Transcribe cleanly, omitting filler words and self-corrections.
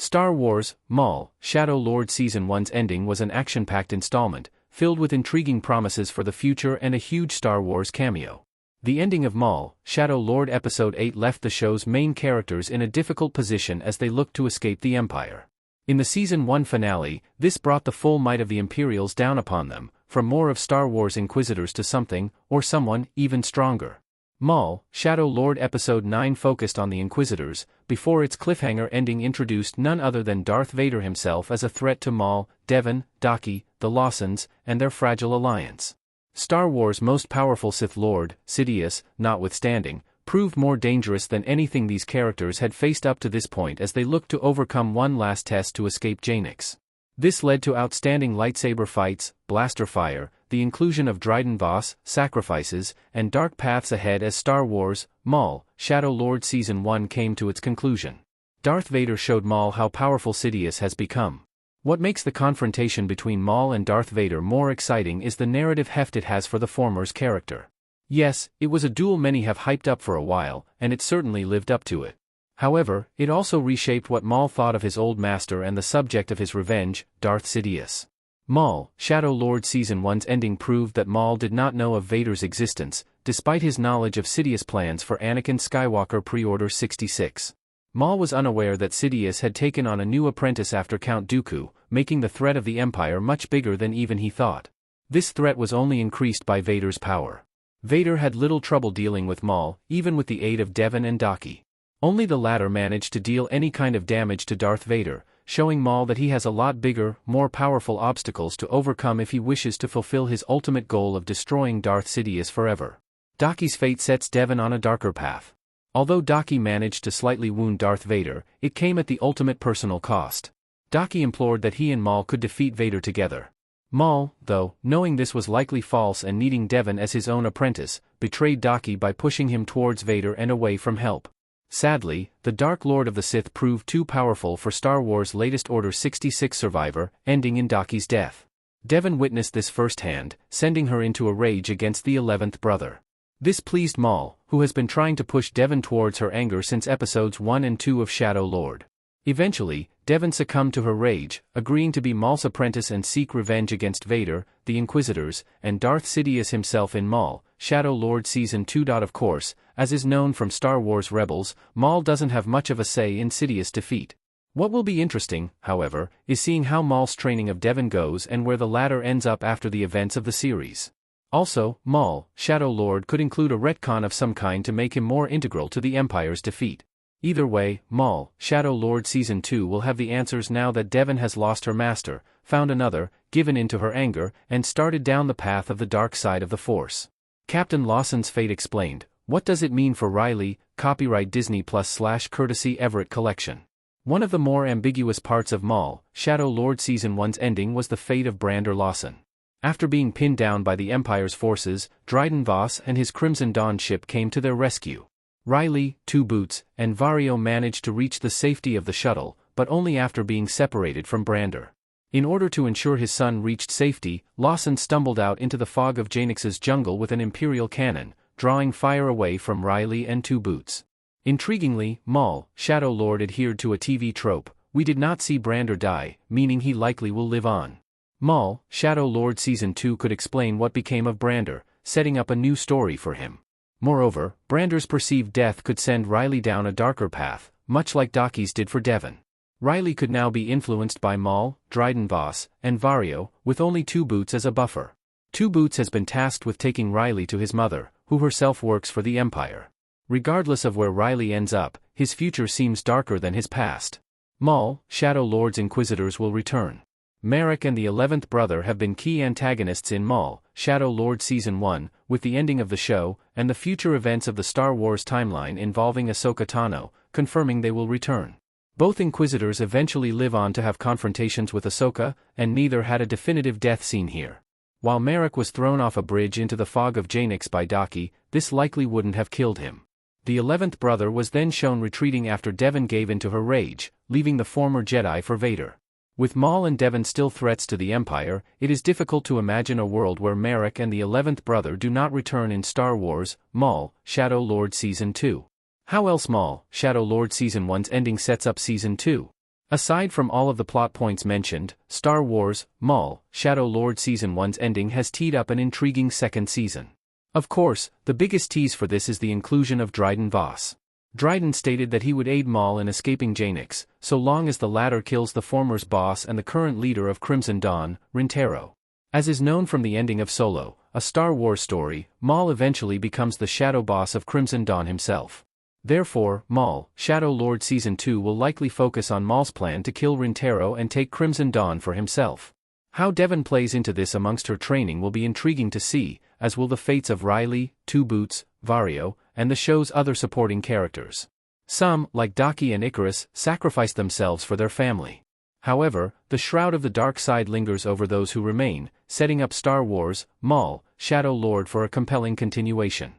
Star Wars, Maul, Shadow Lord Season 1's ending was an action-packed installment, filled with intriguing promises for the future and a huge Star Wars cameo. The ending of Maul, Shadow Lord Episode 8 left the show's main characters in a difficult position as they looked to escape the Empire. In the Season 1 finale, this brought the full might of the Imperials down upon them, from more of Star Wars Inquisitors to something, or someone, even stronger. Maul, Shadow Lord Episode 9 focused on the Inquisitors, before its cliffhanger ending introduced none other than Darth Vader himself as a threat to Maul, Devon, Daki, the Lawsons, and their fragile alliance. Star Wars' most powerful Sith Lord, Sidious, notwithstanding, proved more dangerous than anything these characters had faced up to this point as they looked to overcome one last test to escape Janix. This led to outstanding lightsaber fights, blaster fire, the inclusion of Dryden Voss, sacrifices, and dark paths ahead as Star Wars, Maul, Shadow Lord Season 1 came to its conclusion. Darth Vader showed Maul how powerful Sidious has become. What makes the confrontation between Maul and Darth Vader more exciting is the narrative heft it has for the former's character. Yes, it was a duel many have hyped up for a while, and it certainly lived up to it. However, it also reshaped what Maul thought of his old master and the subject of his revenge, Darth Sidious. Maul, Shadow Lord Season 1's ending proved that Maul did not know of Vader's existence, despite his knowledge of Sidious' plans for Anakin Skywalker Pre-Order 66. Maul was unaware that Sidious had taken on a new apprentice after Count Dooku, making the threat of the Empire much bigger than even he thought. This threat was only increased by Vader's power. Vader had little trouble dealing with Maul, even with the aid of Devon and Daki. Only the latter managed to deal any kind of damage to Darth Vader, showing Maul that he has a lot bigger, more powerful obstacles to overcome if he wishes to fulfill his ultimate goal of destroying Darth Sidious forever. Daki's fate sets Devon on a darker path. Although Daki managed to slightly wound Darth Vader, it came at the ultimate personal cost. Daki implored that he and Maul could defeat Vader together. Maul, though, knowing this was likely false and needing Devon as his own apprentice, betrayed Daki by pushing him towards Vader and away from help. Sadly, the Dark Lord of the Sith proved too powerful for Star Wars' latest Order 66 survivor, ending in Daki's death. Devon witnessed this firsthand, sending her into a rage against the 11th brother. This pleased Maul, who has been trying to push Devon towards her anger since episodes 1 and 2 of Shadow Lord. Eventually, Devon succumbed to her rage, agreeing to be Maul's apprentice and seek revenge against Vader, the Inquisitors, and Darth Sidious himself in Maul, Shadow Lord Season 2. Of course, as is known from Star Wars Rebels, Maul doesn't have much of a say in Sidious' defeat. What will be interesting, however, is seeing how Maul's training of Devon goes and where the latter ends up after the events of the series. Also, Maul, Shadow Lord could include a retcon of some kind to make him more integral to the Empire's defeat. Either way, Maul, Shadow Lord Season 2 will have the answers now that Devon has lost her master, found another, given in to her anger, and started down the path of the dark side of the Force. Captain Lawson's fate explained. What does it mean for Riley? Copyright Disney Plus / courtesy Everett Collection. One of the more ambiguous parts of Maul, Shadow Lord Season 1's ending was the fate of Brander Lawson. After being pinned down by the Empire's forces, Dryden Voss and his Crimson Dawn ship came to their rescue. Riley, Two Boots, and Vario managed to reach the safety of the shuttle, but only after being separated from Brander. In order to ensure his son reached safety, Lawson stumbled out into the fog of Janix's jungle with an Imperial cannon, drawing fire away from Riley and Two Boots. Intriguingly, Maul, Shadow Lord adhered to a TV trope. We did not see Brander die, meaning he likely will live on. Maul, Shadow Lord Season 2 could explain what became of Brander, setting up a new story for him. Moreover, Brander's perceived death could send Riley down a darker path, much like Daki's did for Devon. Riley could now be influenced by Maul, Dryden Voss, and Vario, with only Two Boots as a buffer. Two Boots has been tasked with taking Riley to his mother, who herself works for the Empire. Regardless of where Riley ends up, his future seems darker than his past. Maul, Shadow Lord's Inquisitors will return. Merrick and the 11th brother have been key antagonists in Maul, Shadow Lord Season 1, with the ending of the show, and the future events of the Star Wars timeline involving Ahsoka Tano, confirming they will return. Both Inquisitors eventually live on to have confrontations with Ahsoka, and neither had a definitive death scene here. While Merrick was thrown off a bridge into the fog of Janix by Daki, this likely wouldn't have killed him. The 11th brother was then shown retreating after Devon gave in to her rage, leaving the former Jedi for Vader. With Maul and Devon still threats to the Empire, it is difficult to imagine a world where Merrick and the 11th brother do not return in Star Wars, Maul, Shadow Lord Season 2. How else Maul, Shadow Lord Season 1's ending sets up Season 2? Aside from all of the plot points mentioned, Star Wars, Maul, Shadow Lord Season 1's ending has teed up an intriguing second season. Of course, the biggest tease for this is the inclusion of Dryden Voss. Dryden stated that he would aid Maul in escaping Janix, so long as the latter kills the former's boss and the current leader of Crimson Dawn, Rintaro. As is known from the ending of Solo, a Star Wars story, Maul eventually becomes the shadow boss of Crimson Dawn himself. Therefore, Maul, Shadow Lord Season 2 will likely focus on Maul's plan to kill Rintaro and take Crimson Dawn for himself. How Devon plays into this amongst her training will be intriguing to see, as will the fates of Riley, Two Boots, Vario, and the show's other supporting characters. Some, like Daki and Icarus, sacrifice themselves for their family. However, the shroud of the dark side lingers over those who remain, setting up Star Wars, Maul, Shadow Lord for a compelling continuation.